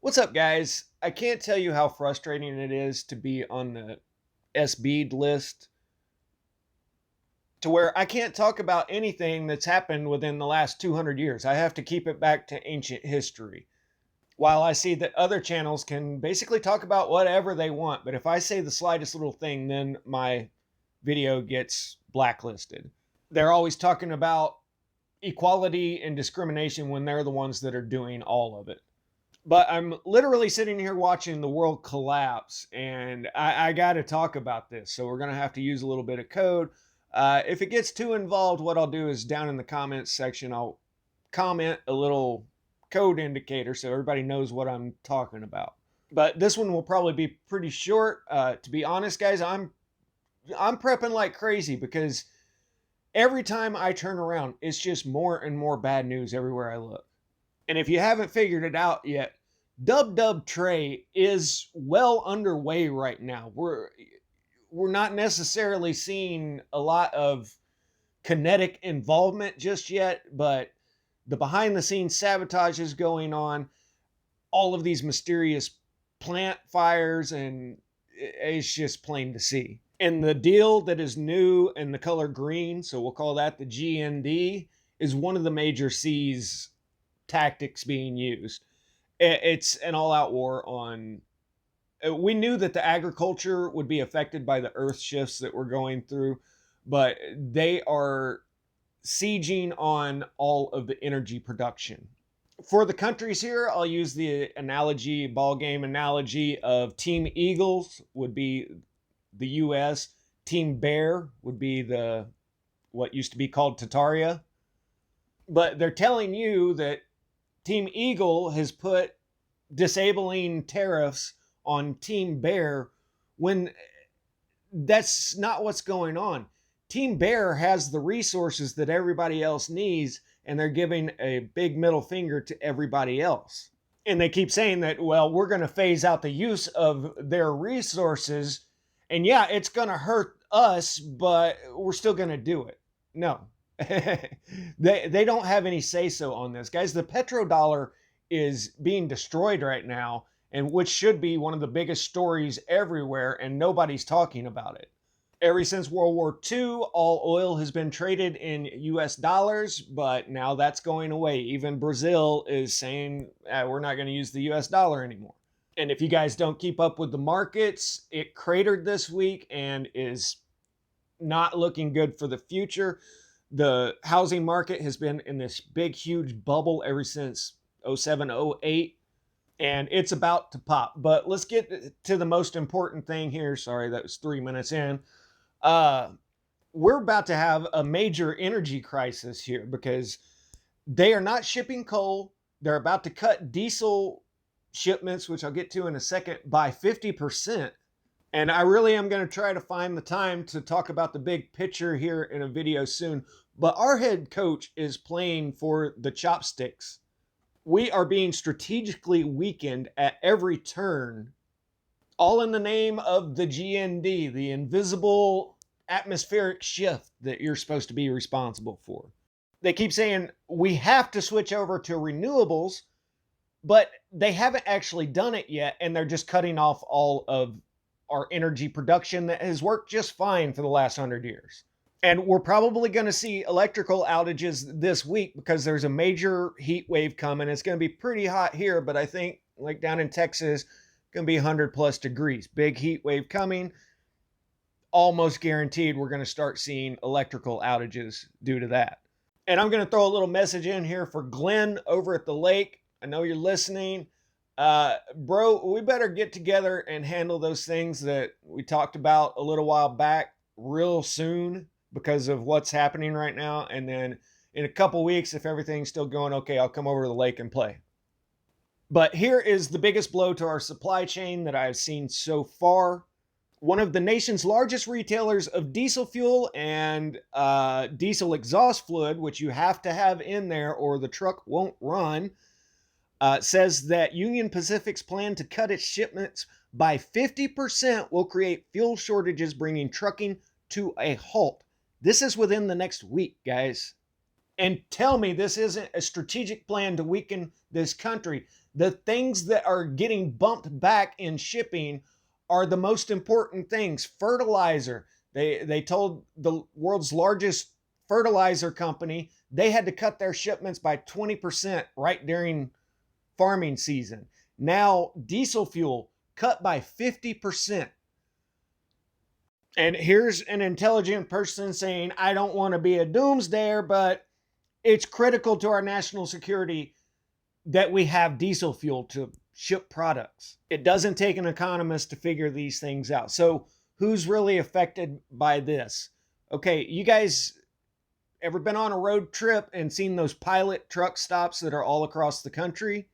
What's up, guys? I can't tell you how frustrating it is to be on the SB list to where I can't talk about anything that's happened within the last 200 years. I have to keep it back to ancient history. While I see that other channels can basically talk about whatever they want, but if I say the slightest little thing, then my video gets blacklisted. They're always talking about equality and discrimination when they're the ones that are doing all of it. But I'm literally sitting here watching the world collapse, and I got to talk about this. So we're going to have to use a little bit of code. If it gets too involved, what I'll do is down in the comments section, I'll comment a little code indicator so everybody knows what I'm talking about. But this one will probably be pretty short. To be honest, guys, I'm prepping like crazy because every time I turn around, it's just more and more bad news everywhere I look. And if you haven't figured it out yet, Dub Dub Trey is well underway right now. We're not necessarily seeing a lot of kinetic involvement just yet, but the behind the scenes sabotage is going on. All of these mysterious plant fires, and it's just plain to see. And the deal that is new in the color green, so we'll call that the GND, is one of the major C's tactics being used. It's an all-out war on. We knew that the agriculture would be affected by the earth shifts that we're going through, but they are sieging on all of the energy production. For the countries here, I'll use the analogy, ball game analogy of Team Eagles would be the US, Team Bear would be the what used to be called Tataria. But they're telling you that Team Eagle has put disabling tariffs on Team Bear when that's not what's going on. Team Bear has the resources that everybody else needs, and they're giving a big middle finger to everybody else. And they keep saying that, well, we're going to phase out the use of their resources. And yeah, it's going to hurt us, but we're still going to do it. No, they don't have any say so on this, guys. The petrodollar is being destroyed right now, and which should be one of the biggest stories everywhere, and nobody's talking about it. Ever since World War II, all oil has been traded in US dollars, but now that's going away. Even Brazil is saying we're not going to use the US dollar anymore. And if you guys don't keep up with the markets, it cratered this week and is not looking good for the future. The housing market has been in this big, huge bubble ever since 07, 08, and it's about to pop. But let's get to the most important thing here. Sorry, that was 3 minutes in. We're about to have a major energy crisis here because they are not shipping coal. They're about to cut diesel shipments, which I'll get to in a second, by 50%. And I really am going to try to find the time to talk about the big picture here in a video soon. But our head coach is playing for the chopsticks. We are being strategically weakened at every turn, all in the name of the GND, the invisible atmospheric shift that you're supposed to be responsible for. They keep saying we have to switch over to renewables, but they haven't actually done it yet, and they're just cutting off all of our energy production that has worked just fine for the last 100 years. And we're probably going to see electrical outages this week because there's a major heat wave coming. It's going to be pretty hot here, but I think like down in Texas, going to be 100 plus degrees. Big heat wave coming. Almost guaranteed we're going to start seeing electrical outages due to that. And I'm going to throw a little message in here for Glenn over at the lake. I know you're listening. Bro, we better get together and handle those things that we talked about a little while back real soon because of what's happening right now. And then in a couple weeks, if everything's still going okay, I'll come over to the lake and play. But here is the biggest blow to our supply chain that I've seen so far. One of the nation's largest retailers of diesel fuel and diesel exhaust fluid, which you have to have in there or the truck won't run, says that Union Pacific's plan to cut its shipments by 50% will create fuel shortages, bringing trucking to a halt. This is within the next week, guys. And tell me this isn't a strategic plan to weaken this country. The things that are getting bumped back in shipping are the most important things. Fertilizer. They told the world's largest fertilizer company they had to cut their shipments by 20% right during farming season. Now, diesel fuel cut by 50%. And here's an intelligent person saying, I don't want to be a doomsdayer, but it's critical to our national security that we have diesel fuel to ship products. It doesn't take an economist to figure these things out. So, who's really affected by this? Okay, you guys ever been on a road trip and seen those pilot truck stops that are all across the country?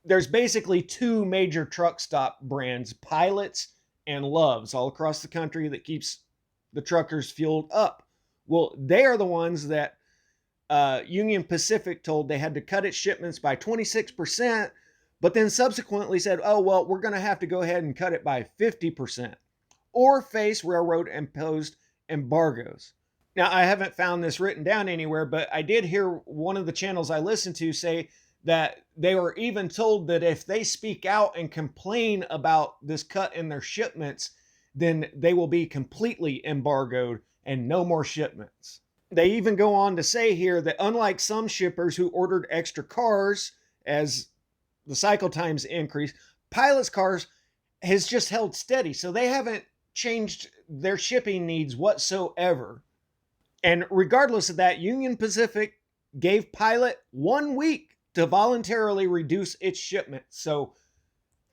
There's basically two major truck stop brands, Pilots and Loves, all across the country that keeps the truckers fueled up. Well, they are the ones that Union Pacific told they had to cut its shipments by 26%, but then subsequently said, oh, well, we're going to have to go ahead and cut it by 50% or face railroad imposed embargoes. Now, I haven't found this written down anywhere, but I did hear one of the channels I listened to say that they were even told that if they speak out and complain about this cut in their shipments, then they will be completely embargoed and no more shipments. They even go on to say here that unlike some shippers who ordered extra cars as the cycle times increase, Pilot's cars has just held steady. So they haven't changed their shipping needs whatsoever. And regardless of that, Union Pacific gave Pilot 1 week to voluntarily reduce its shipments. So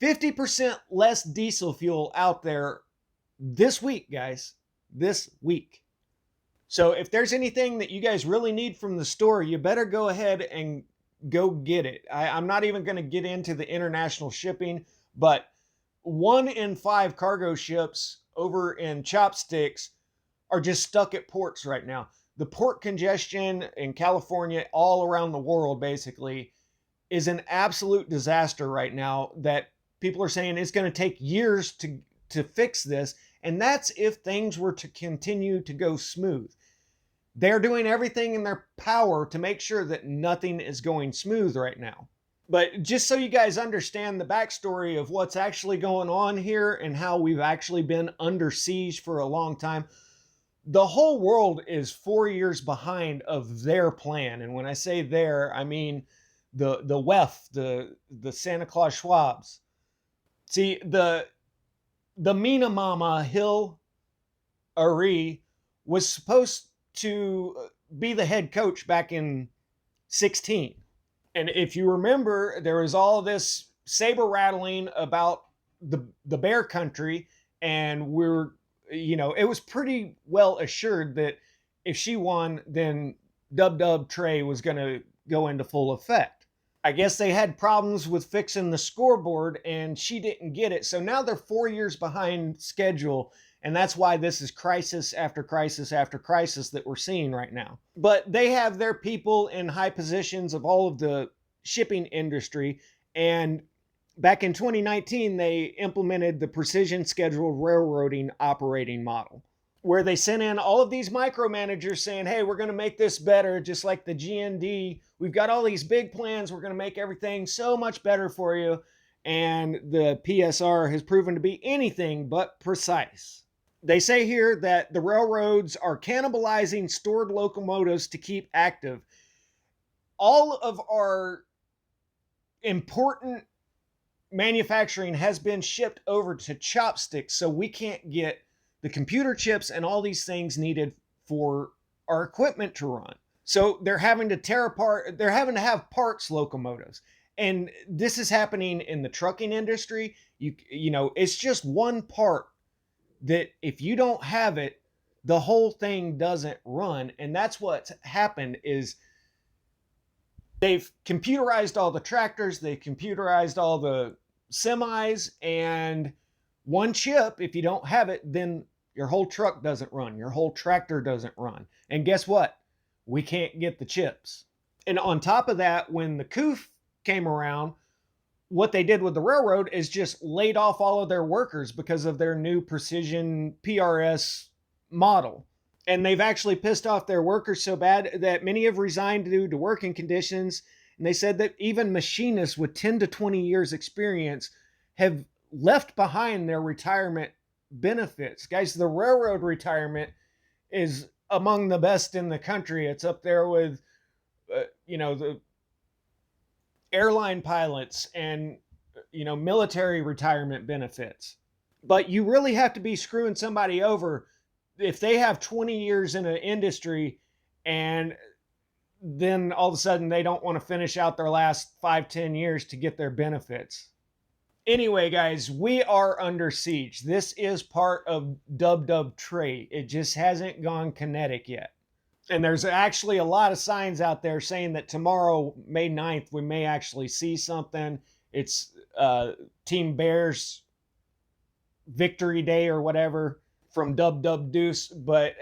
50% less diesel fuel out there this week, guys. This week. So if there's anything that you guys really need from the store, you better go ahead and go get it. I'm not even going to get into the international shipping, but 1 in 5 cargo ships over in Chopsticks are just stuck at ports right now. The port congestion in California, all around the world, basically, is an absolute disaster right now that people are saying it's going to take years to fix this. And that's if things were to continue to go smooth. They're doing everything in their power to make sure that nothing is going smooth right now. But just so you guys understand the backstory of what's actually going on here and how we've actually been under siege for a long time, the whole world is 4 years behind of their plan. And when I say their, I mean the WEF, the Santa Claus Schwabs. See, the Mina Mama Hill Ari was supposed to be the head coach back in 16. And if you remember, there was all this saber rattling about the Bear Country, and it was pretty well assured that if she won, then Dub Dub Trey was going to go into full effect. I guess they had problems with fixing the scoreboard and she didn't get it. So now they're 4 years behind schedule. And that's why this is crisis after crisis after crisis that we're seeing right now. But they have their people in high positions of all of the shipping industry. And back in 2019, they implemented the precision scheduled railroading operating model, where they sent in all of these micromanagers saying, hey, we're going to make this better, just like the GND. We've got all these big plans. We're going to make everything so much better for you. And the PSR has proven to be anything but precise. They say here that the railroads are cannibalizing stored locomotives to keep active. All of our important manufacturing has been shipped over to Chopsticks, so we can't get the computer chips and all these things needed for our equipment to run. So they're having to tear apart, they're having to have parts locomotives. And this is happening in the trucking industry. You know, it's just one part that if you don't have it, the whole thing doesn't run. And that's what's happened is they've computerized all the tractors, they've computerized all the semis, and one chip, if you don't have it, then your whole truck doesn't run, your whole tractor doesn't run. And guess what? We can't get the chips. And on top of that, when the COOF came around, what they did with the railroad is just laid off all of their workers because of their new precision PRS model. And they've actually pissed off their workers so bad that many have resigned due to working conditions. And they said that even machinists with 10 to 20 years experience have left behind their retirement benefits. Guys, the railroad retirement is among the best in the country. It's up there with, the airline pilots and, military retirement benefits. But you really have to be screwing somebody over if they have 20 years in an industry and then all of a sudden they don't want to finish out their last 5-10 years to get their benefits. Anyway, guys, we are under siege. This is part of Dub Trade. It just hasn't gone kinetic yet. And there's actually a lot of signs out there saying that tomorrow, May 9th, we may actually see something. It's Team Bears Victory Day or whatever from Dub Deuce. But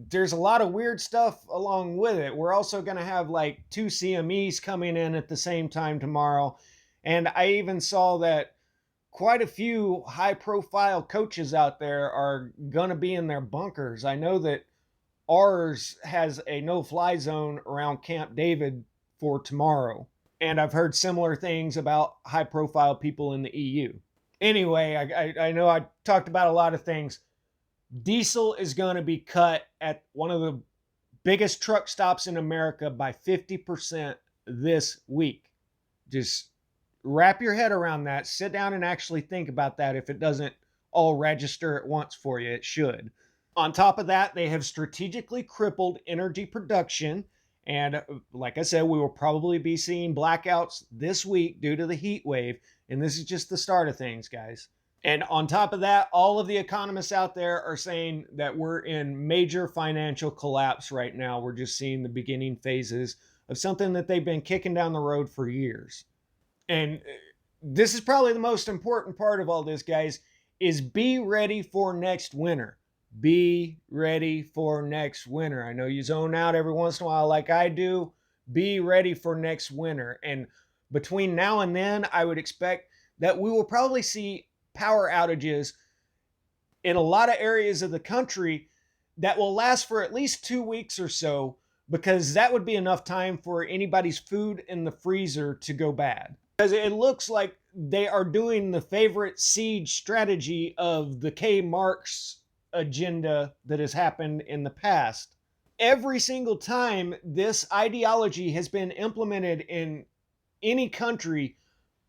there's a lot of weird stuff along with it. We're also going to have like 2 CMEs coming in at the same time tomorrow. And I even saw that quite a few high-profile coaches out there are going to be in their bunkers. I know that ours has a no-fly zone around Camp David for tomorrow. And I've heard similar things about high-profile people in the EU. Anyway, I know I talked about a lot of things. Diesel is going to be cut at one of the biggest truck stops in America by 50% this week. Just wrap your head around that. Sit down and actually think about that. If it doesn't all register at once for you, it should. On top of that, they have strategically crippled energy production. And like I said, we will probably be seeing blackouts this week due to the heat wave. And this is just the start of things, guys. And on top of that, all of the economists out there are saying that we're in major financial collapse right now. We're just seeing the beginning phases of something that they've been kicking down the road for years. And this is probably the most important part of all this, guys, is be ready for next winter. Be ready for next winter. I know you zone out every once in a while like I do. Be ready for next winter. And between now and then, I would expect that we will probably see power outages in a lot of areas of the country that will last for at least 2 weeks or so, because that would be enough time for anybody's food in the freezer to go bad. Because it looks like they are doing the favorite siege strategy of the K. Marx agenda that has happened in the past. Every single time this ideology has been implemented in any country,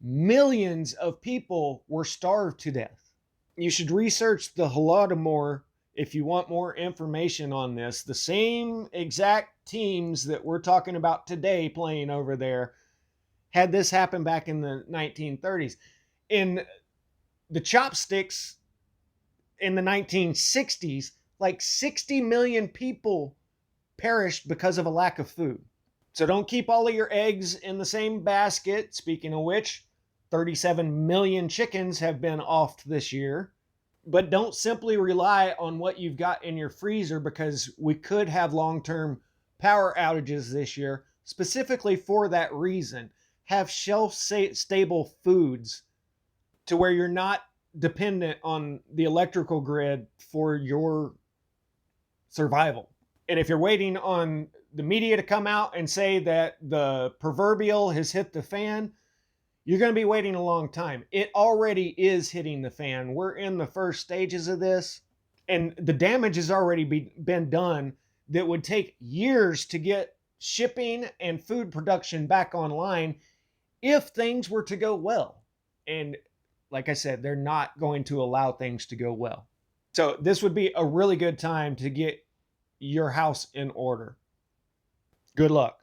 millions of people were starved to death. You should research the Holodomor if you want more information on this. The same exact teams that we're talking about today playing over there had this happen back in the 1930s. In the chopsticks in the 1960s, like 60 million people perished because of a lack of food. So don't keep all of your eggs in the same basket. Speaking of which, 37 million chickens have been offed this year. But don't simply rely on what you've got in your freezer, because we could have long-term power outages this year, specifically for that reason. Have shelf-stable foods to where you're not dependent on the electrical grid for your survival. And if you're waiting on the media to come out and say that the proverbial has hit the fan, you're going to be waiting a long time. It already is hitting the fan. We're in the first stages of this, and the damage has already been done that would take years to get shipping and food production back online if things were to go well. And like I said, they're not going to allow things to go well. So this would be a really good time to get your house in order. Good luck.